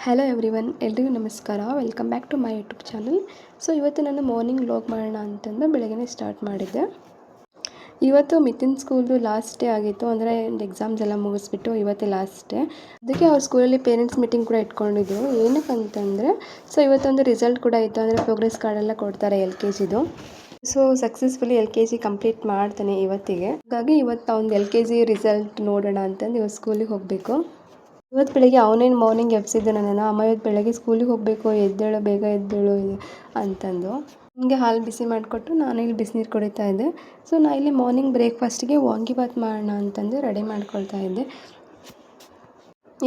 Hello everyone, ಎಲ್ರಿಗೂ ನಮಸ್ಕಾರ. Welcome back to my YouTube channel. So ಇವತ್ತು ನಾನು ಮಾರ್ನಿಂಗ್ ವ್ಲಾಗ್ ಮಾಡೋಣ ಅಂತಂದು ಬೆಳಗ್ಗೆ ಸ್ಟಾರ್ಟ್ ಮಾಡಿದ್ದೆ. ಇವತ್ತು ಮಿಥುನ್ ಸ್ಕೂಲ್ದು ಲಾಸ್ಟ್ ಡೇ ಆಗಿತ್ತು, ಅಂದರೆ ಎಕ್ಸಾಮ್ಸ್ ಎಲ್ಲ ಮುಗಿಸ್ಬಿಟ್ಟು ಇವತ್ತೇ ಲಾಸ್ಟ್ ಡೇ. ಅದಕ್ಕೆ ಅವ್ರ ಸ್ಕೂಲಲ್ಲಿ ಪೇರೆಂಟ್ಸ್ ಮೀಟಿಂಗ್ ಕೂಡ ಇಟ್ಕೊಂಡಿದ್ರು. ಏನಕ್ಕೆ ಅಂತಂದರೆ ಇವತ್ತೊಂದು ರಿಸಲ್ಟ್ ಕೂಡ ಇತ್ತು, ಅಂದರೆ ಪ್ರೋಗ್ರೆಸ್ ಕಾರ್ಡೆಲ್ಲ ಕೊಡ್ತಾರೆ LKGದು. ಸೊ ಸಕ್ಸಸ್ಫುಲಿ LKG ಕಂಪ್ಲೀಟ್ ಮಾಡ್ತಾನೆ ಇವತ್ತಿಗೆ. ಹಾಗಾಗಿ ಇವತ್ತು ಅವ್ನು LKG ರಿಸಲ್ಟ್ ನೋಡೋಣ ಅಂತಂದು ಇವತ್ತು ಸ್ಕೂಲಿಗೆ ಹೋಗಬೇಕು. ಇವತ್ತು ಬೆಳಗ್ಗೆ ಅವನೇನು ಮಾರ್ನಿಂಗ್ ಎಬ್ಸಿದ್ದೆ ನನ್ನನ್ನು, ಅಮ್ಮ ಇವತ್ತು ಬೆಳಗ್ಗೆ ಸ್ಕೂಲಿಗೆ ಹೋಗಬೇಕು, ಎದ್ದೇಳು ಬೇಗ ಎದ್ದೇಳು ಅಂತಂದು. ನನಗೆ ಹಾಲು ಬಿಸಿ ಮಾಡಿಕೊಟ್ಟು ನಾನು ಇಲ್ಲಿ ಬಿಸಿನೀರು ಕುಡಿತಾ ಇದ್ದೆ. ಸೊ ನಾನು ಇಲ್ಲಿ ಮಾರ್ನಿಂಗ್ ಬ್ರೇಕ್ಫಾಸ್ಟಿಗೆ ವಾಂಗಿಬಾತ್ ಮಾಡೋಣ ಅಂತಂದು ರೆಡಿ ಮಾಡ್ಕೊಳ್ತಾ ಇದ್ದೆ.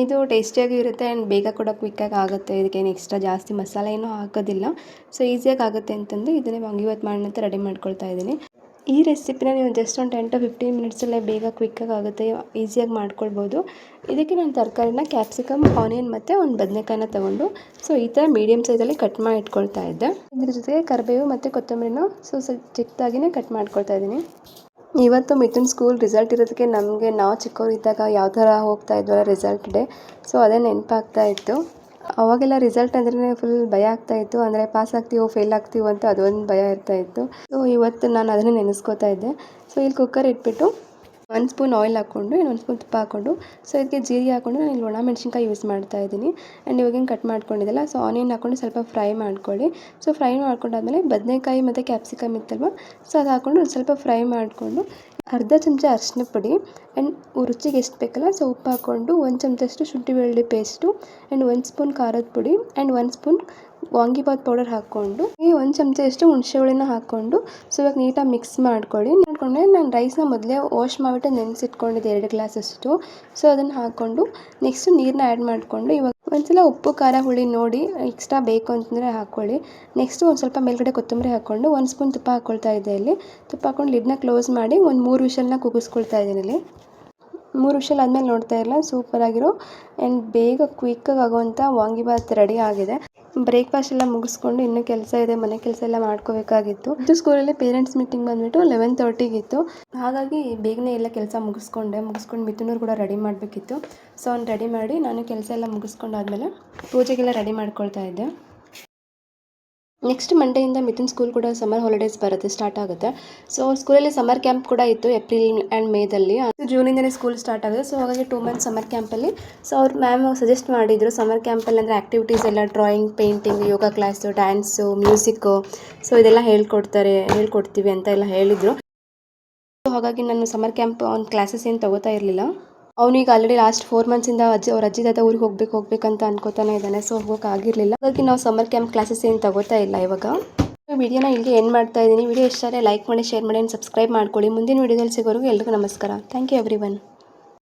ಇದು ಟೇಸ್ಟಿಯಾಗಿ ಇರುತ್ತೆ ಆ್ಯಂಡ್ ಬೇಗ ಕೂಡ ಕ್ವಿಕ್ಕಾಗಿ ಆಗುತ್ತೆ. ಇದಕ್ಕೇನು ಎಕ್ಸ್ಟ್ರಾ ಜಾಸ್ತಿ ಮಸಾಲೆ ಏನೂ ಹಾಕೋದಿಲ್ಲ. ಸೊ ಈಸಿಯಾಗಿ ಆಗುತ್ತೆ ಅಂತಂದು ಇದನ್ನೇ ವಾಂಗಿಬಾತ್ ಮಾಡೋಣ ಅಂತ ರೆಡಿ ಮಾಡ್ಕೊಳ್ತಾ ಇದ್ದೀನಿ. ಈ ರೆಸಿಪಿನ ನೀವು ಜಸ್ಟ್ ಒಂದು 10 to 15 ಮಿನಿಟ್ಸಲ್ಲೇ ಬೇಗ ಕ್ವಿಕ್ಕಾಗಿ ಆಗುತ್ತೆ, ಈಸಿಯಾಗಿ ಮಾಡ್ಕೊಳ್ಬೋದು. ಇದಕ್ಕೆ ನಾನು ತರಕಾರಿನ ಕ್ಯಾಪ್ಸಿಕಮ್, ಆನಿಯನ್ ಮತ್ತು ಒಂದು ಬದನೆಕಾಯಿನ ತೊಗೊಂಡು ಸೊ ಈ ಥರ ಮೀಡಿಯಮ್ ಸೈಜಲ್ಲಿ ಕಟ್ ಮಾಡಿ ಇಟ್ಕೊಳ್ತಾ ಇದ್ದೆ. ಇದ್ರ ಜೊತೆಗೆ ಕರಿಬೇವು ಮತ್ತು ಕೊತ್ತಂಬರಿನ ಚಿಕ್ಕದಾಗಿಯೇ ಕಟ್ ಮಾಡ್ಕೊಳ್ತಾ ಇದ್ದೀನಿ. ಇವತ್ತು ಮಿಥುನ್ ಸ್ಕೂಲ್ ರಿಸಲ್ಟ್ ಇರೋದಕ್ಕೆ ನಾವು ಚಿಕ್ಕವರಿದ್ದಾಗ ಯಾವ ಥರ ಹೋಗ್ತಾ ಇದ್ವಲ್ಲ ರಿಸಲ್ಟ್ ಡೇ, ಸೊ ಅದೇ ನೆನಪಾಗ್ತಾ ಇತ್ತು. ಅವಾಗೆಲ್ಲ ರಿಸಲ್ಟ್ ಅಂದ್ರೆ ಫುಲ್ ಭಯ ಆಗ್ತಾಯಿತ್ತು, ಅಂದರೆ ಪಾಸ್ ಆಗ್ತೀವೋ ಫೇಲ್ ಆಗ್ತೀವೋ ಅಂತ ಅದೊಂದು ಭಯ ಇರ್ತಾಯಿತ್ತು. ಸೊ ಇವತ್ತು ನಾನು ಅದನ್ನೇ ನೆನೆಸ್ಕೋತಾ ಇದ್ದೆ. ಸೊ ಇಲ್ಲಿ ಕುಕ್ಕರ್ ಇಟ್ಬಿಟ್ಟು 1 ಸ್ಪೂನ್ ಆಯಿಲ್ ಹಾಕ್ಕೊಂಡು 1 ಸ್ಪೂನ್ ತುಪ್ಪ ಹಾಕ್ಕೊಂಡು ಸೊ ಇದಕ್ಕೆ ಜೀರಿಗೆ ಹಾಕ್ಕೊಂಡು ನಾನು ಇಲ್ಲಿ ಒಣ ಮೆಣಸಿನ್ಕಾಯಿ ಯೂಸ್ ಮಾಡ್ತಾ ಇದ್ದೀನಿ. ಆ್ಯಂಡ್ ಇವಾಗೇನು ಕಟ್ ಮಾಡ್ಕೊಂಡಿದ್ದಲ್ಲ, ಸೊ ಆನಿಯನ್ ಹಾಕ್ಕೊಂಡು ಸ್ವಲ್ಪ ಫ್ರೈ ಮಾಡ್ಕೊಳ್ಳಿ. ಸೊ ಫ್ರೈ ಮಾಡ್ಕೊಂಡಾದ್ಮೇಲೆ ಬದನೆಕಾಯಿ ಮತ್ತು ಕ್ಯಾಪ್ಸಿಕಮ್ ಇತ್ತಲ್ವ, ಸೊ ಅದು ಹಾಕ್ಕೊಂಡು ಒಂದು ಸ್ವಲ್ಪ ಫ್ರೈ ಮಾಡಿಕೊಂಡು ಅರ್ಧ ಚಮಚ ಅರಿಶಿನ ಪುಡಿ ಆ್ಯಂಡ್ ರುಚಿಗೆ ಎಷ್ಟು ಬೇಕಲ್ಲ ಸೊ ಉಪ್ಪು ಹಾಕ್ಕೊಂಡು 1 ಚಮಚದಷ್ಟು ಶುಂಠಿ ಬೆಳ್ಳುಳ್ಳಿ ಪೇಸ್ಟು ಆ್ಯಂಡ್ 1 ಸ್ಪೂನ್ ಖಾರದ ಪುಡಿ ಆ್ಯಂಡ್ 1 ಸ್ಪೂನ್ ವಾಂಗಿಬಾತ್ ಪೌಡರ್ ಹಾಕ್ಕೊಂಡು ಈ 1 ಚಮಚದಷ್ಟು ಹುಣಸೆ ಹುಳಿನ ಹಾಕ್ಕೊಂಡು ಸೊ ಇವಾಗ ನೀಟಾಗಿ ಮಿಕ್ಸ್ ಮಾಡ್ಕೊಂಡೆ ನಾನು ರೈಸ್ನ ಮೊದಲೇ ವಾಶ್ ಮಾಡಿಬಿಟ್ಟು ನೆನೆಸಿಟ್ಕೊಂಡಿದ್ದೆ 2 ಗ್ಲಾಸಷ್ಟು. ಸೊ ಅದನ್ನು ಹಾಕ್ಕೊಂಡು ನೆಕ್ಸ್ಟು ನೀರನ್ನ ಆ್ಯಡ್ ಮಾಡಿಕೊಂಡು ಇವಾಗ ಒಂದ್ಸಲ ಉಪ್ಪು ಖಾರ ಹುಳಿ ನೋಡಿ ಎಕ್ಸ್ಟ್ರಾ ಬೇಕು ಅಂತಂದರೆ ಹಾಕ್ಕೊಳ್ಳಿ. ನೆಕ್ಸ್ಟು ಒಂದು ಸ್ವಲ್ಪ ಮೇಲ್ಗಡೆ ಕೊತ್ತಂಬರಿ ಹಾಕ್ಕೊಂಡು 1 ಸ್ಪೂನ್ ತುಪ್ಪ ಹಾಕ್ಕೊಳ್ತಾ ಇದ್ದೆ. ಇಲ್ಲಿ ತುಪ್ಪ ಹಾಕ್ಕೊಂಡು ಲಿಡ್ನ ಕ್ಲೋಸ್ ಮಾಡಿ ಒಂದು 3 ವಿಷಲ್ನ ಕೂಗಿಸ್ಕೊಳ್ತಾ ಇದ್ದೀನಿ. ಇಲ್ಲಿ 3 ವಿಷಲ್ ಆದಮೇಲೆ ನೋಡ್ತಾ ಇರಲ್ಲ, ಸೂಪರಾಗಿರೋ ಆ್ಯಂಡ್ ಬೇಗ ಕ್ವಿಕ್ಕಾಗಿ ಆಗೋವಂಥ ವಾಂಗಿಬಾತ್ ರೆಡಿ ಆಗಿದೆ. ಬ್ರೇಕ್ಫಾಸ್ಟ್ ಎಲ್ಲ ಮುಗಿಸ್ಕೊಂಡು ಇನ್ನೂ ಕೆಲಸ ಇದೆ, ಮನೆ ಕೆಲಸ ಎಲ್ಲ ಮಾಡ್ಕೋಬೇಕಾಗಿತ್ತು. ಇದು ಸ್ಕೂಲಲ್ಲಿ ಪೇರೆಂಟ್ಸ್ ಮೀಟಿಂಗ್ ಬಂದುಬಿಟ್ಟು 11:30ಗಿತ್ತು. ಹಾಗಾಗಿ ಬೇಗನೆ ಎಲ್ಲ ಕೆಲಸ ಮುಗಿಸ್ಕೊಂಡು ಮಿಥುನವ್ರು ಕೂಡ ರೆಡಿ ಮಾಡಬೇಕಿತ್ತು. ಸೊ ಅವ್ನು ರೆಡಿ ಮಾಡಿ ನಾನು ಕೆಲಸ ಎಲ್ಲ ಮುಗಿಸ್ಕೊಂಡಾದ್ಮೇಲೆ ಪೂಜೆಗೆಲ್ಲ ರೆಡಿ ಮಾಡ್ಕೊಳ್ತಾ ಇದ್ದೆ. ನೆಕ್ಸ್ಟ್ ಮಂಡೆಯಿಂದ ಮಿಥುನ್ ಸ್ಕೂಲ್ ಕೂಡ ಸಮ್ಮರ್ ಹಾಲಿಡೇಸ್ ಸ್ಟಾರ್ಟ್ ಆಗುತ್ತೆ. ಸೊ ಸ್ಕೂಲಲ್ಲಿ ಸಮ್ಮರ್ ಕ್ಯಾಂಪ್ ಕೂಡ ಇತ್ತು ಏಪ್ರಿಲ್ ಆ್ಯಂಡ್ ಮೇದಲ್ಲಿ. ಜೂನಿಂದನೇ ಸ್ಕೂಲ್ ಸ್ಟಾರ್ಟ್ ಆಗುತ್ತೆ. ಸೊ ಹಾಗಾಗಿ 2 ಮಂತ್ಸ್ ಸಮ್ಮರ್ ಕ್ಯಾಂಪಲ್ಲಿ ಸೊ ಅವ್ರು ಮ್ಯಾಮ್ ಸಜೆಸ್ಟ್ ಮಾಡಿದರು ಸಮ್ಮರ್ ಕ್ಯಾಂಪಲ್ಲಿ ಅಂದರೆ ಆ್ಯಕ್ಟಿವಿಟೀಸ್ ಎಲ್ಲ ಡ್ರಾಯಿಂಗ್, ಪೇಂಟಿಂಗ್, ಯೋಗ ಕ್ಲಾಸು, ಡ್ಯಾನ್ಸು, ಮ್ಯೂಸಿಕ್ಕು ಸೊ ಇದೆಲ್ಲ ಹೇಳ್ಕೊಡ್ತೀವಿ ಅಂತ ಎಲ್ಲ ಹೇಳಿದರು. ಸೊ ಹಾಗಾಗಿ ನಾನು ಸಮ್ಮರ್ ಕ್ಯಾಂಪ್ ಅವ್ನ ಕ್ಲಾಸಸ್ ಏನು ತೊಗೋತಾ ಇರಲಿಲ್ಲ. ಅವನೀಗ ಆಲ್ರೆಡಿ ಲಾಸ್ಟ್ 4 ಮಂತ್ಸಿಂದ ಅವ್ರ ಅಜ್ಜಿ ತಾತ ಊರಿಗೆ ಹೋಗ್ಬೇಕಂತ ಅನ್ಕೋತಾನೆ ಇದ್ದಾನೆ. ಸೊ ಹೋಗೋಕ್ಕಾಗಿರಲಿಲ್ಲ. ಹಾಗಾಗಿ ನಾವು ಸಮ್ಮರ್ ಕ್ಯಾಂಪ್ ಕ್ಲಾಸಸ್ ಏನು ತಗೋತಾ ಇಲ್ಲ ಇವಾಗ. ವಿಡಿಯೋನ ಇಲ್ಲಿಗೆ ಎಂಡ್ ಮಾಡ್ತಾ ಇದ್ದೀನಿ. ವಿಡಿಯೋ ಇಷ್ಟ ಆದರೆ ಲೈಕ್ ಮಾಡಿ, ಶೇರ್ ಮಾಡಿ ಆ್ಯಂಡ್ ಸಬ್ಸ್ಕ್ರೈಬ್ ಮಾಡ್ಕೊಳ್ಳಿ. ಮುಂದಿನ ವಿಡಿಯೋದಲ್ಲಿ ಸಿಗೋವರೆಗೂ ಎಲ್ರಿಗೂ ನಮಸ್ಕಾರ. Thank you everyone.